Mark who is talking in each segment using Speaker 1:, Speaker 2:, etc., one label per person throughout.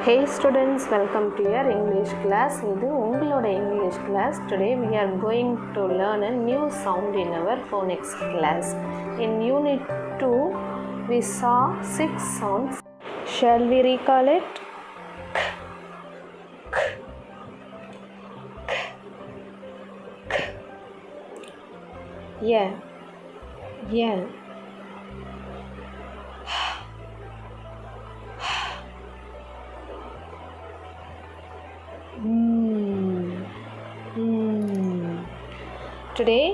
Speaker 1: Hey students, welcome to your English class. இது உங்களோட English class. Today we are going to learn a new sound in our phonics class. In unit 2, we saw 6 sounds. Shall we recall it? Yeah. Yeah. Today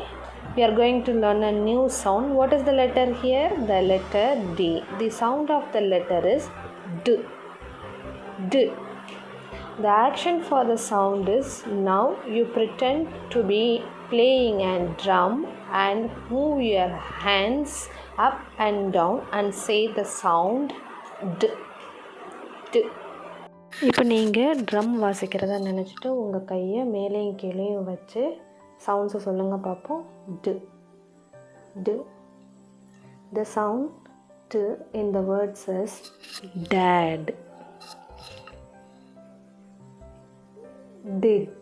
Speaker 1: we are going to learn a new sound. What is the letter here? The letter D. The sound of the letter is D. D. The action for the sound is now you pretend to be playing a drum and move your hands up and down and say the sound D. D. இப்போ நீங்கள் drum வாசிக்கிறதா நினச்சிட்டு உங்கள் கையை மேலேயும் கீழேயும் வச்சு சவுண்ட்ஸை சொல்லுங்கள் பார்ப்போம். To to. The sound to in the word says dad, did,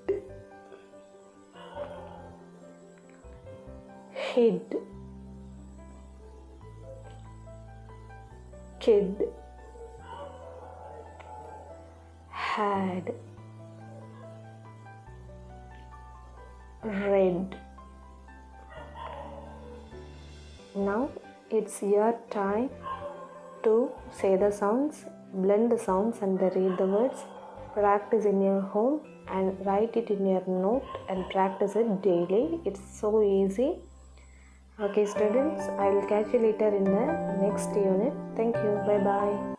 Speaker 1: hid, kid, had, read. Now it's your time to say the sounds, blend the sounds and read the words. Practice in your home and write it in your note and practice it daily. It's so easy. Okay students, I will catch you later in the next unit. Thank you. Bye bye.